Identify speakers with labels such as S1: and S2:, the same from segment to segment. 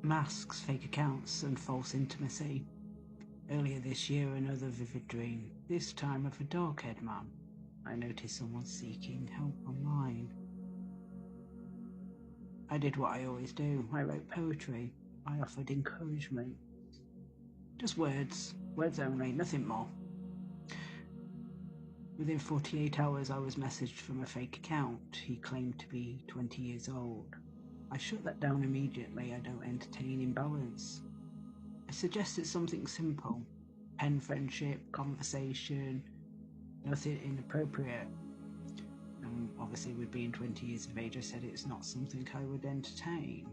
S1: masks, fake accounts, and false intimacy. Earlier this year, another vivid dream, this time of a dark-haired man. I noticed someone seeking help online. I did what I always do. I wrote poetry. I offered encouragement. Just words only, nothing more. Within 48 hours, I was messaged from a fake account. He claimed to be 20 years old. I shut that down immediately. I don't entertain imbalance. I suggested something simple. Pen friendship, conversation, nothing inappropriate. And obviously with being 20 years of age, I said it's not something I would entertain.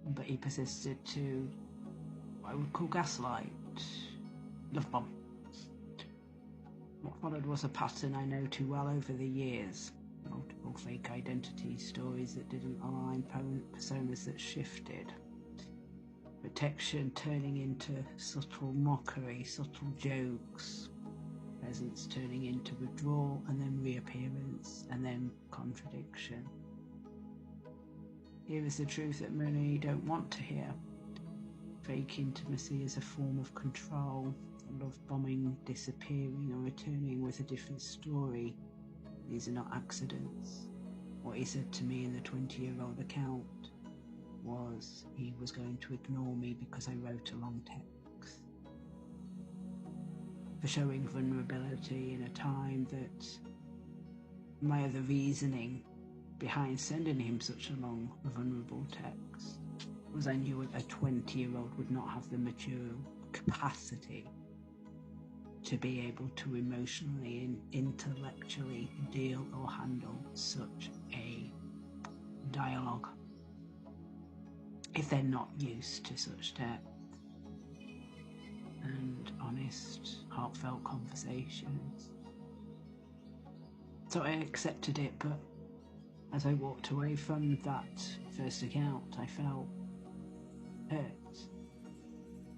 S1: But he persisted to what I would call gaslight, love bomb. What followed was a pattern I know too well over the years. Multiple fake identities, stories that didn't align, personas that shifted. Protection turning into subtle mockery, subtle jokes. Presence turning into withdrawal and then reappearance and then contradiction. Here is the truth that many don't want to hear. Fake intimacy is a form of control. Love bombing, disappearing or returning with a different story. These are not accidents. What he said to me in the 20-year-old account was he was going to ignore me because I wrote a long text. For showing vulnerability in a time that my other reasoning behind sending him such a long, vulnerable text was I knew a 20-year-old would not have the mature capacity to be able to emotionally and intellectually deal or handle such a dialogue if they're not used to such depth and honest, heartfelt conversations. So I accepted it, but as I walked away from that first account, I felt hurt.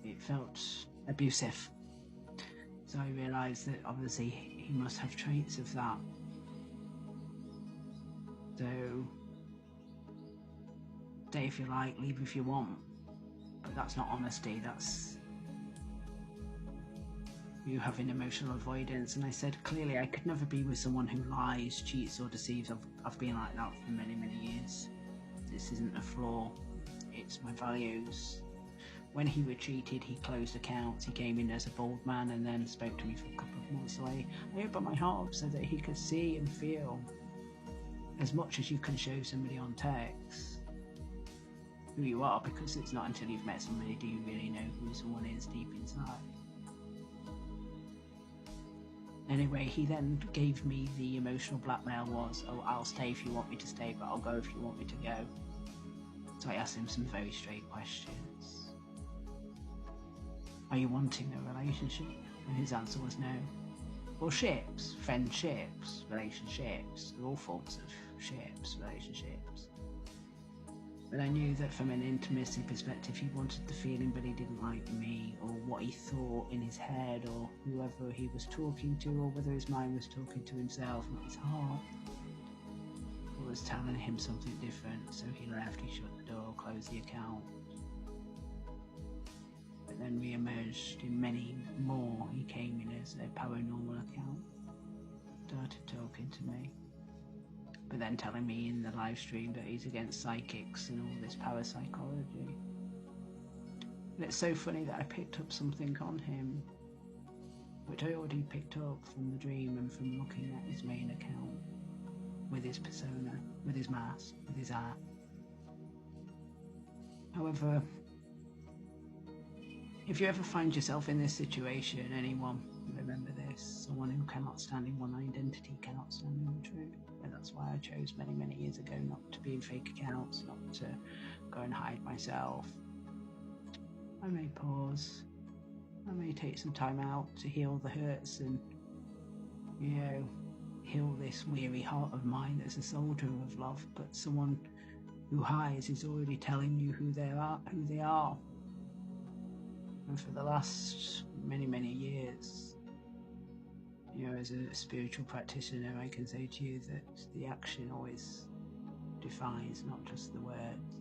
S1: It felt abusive. So I realised that obviously he must have traits of that. So, stay if you like, leave if you want. But that's not honesty, that's you having emotional avoidance. And I said, clearly I could never be with someone who lies, cheats or deceives. I've been like that for many, many years. This isn't a flaw, it's my values. When he retreated, he closed accounts. He came in as a bald man and then spoke to me for a couple of months. So I opened my heart so that he could see and feel as much as you can show somebody on text who you are, because it's not until you've met somebody do you really know who someone is deep inside. Anyway, he then gave me the emotional blackmail was, oh, I'll stay if you want me to stay, but I'll go if you want me to go. So I asked him some very straight questions. Are you wanting a relationship? And his answer was no. Well, ships, friendships, relationships, all forms of ships, relationships. But I knew that from an intimacy perspective, he wanted the feeling, but he didn't like me, or what he thought in his head, or whoever he was talking to, or whether his mind was talking to himself, not his heart. I was telling him something different, so he left, he shut the door, closed the account. But then re-emerged in many more. He came in as a paranormal account, started talking to me, but then telling me in the live stream that he's against psychics and all this parapsychology. And it's so funny that I picked up something on him, which I already picked up from the dream and from looking at his main account, with his persona, with his mask, with his art. However, if you ever find yourself in this situation, anyone, remember this, someone who cannot stand in one identity cannot stand in the truth. And that's why I chose many, many years ago not to be in fake accounts, not to go and hide myself. I may pause, I may take some time out to heal the hurts and, heal this weary heart of mine that's a soldier of love, but someone who hides is already telling you who they are. And for the last many, many years, as a spiritual practitioner, I can say to you that the action always defines, not just the words.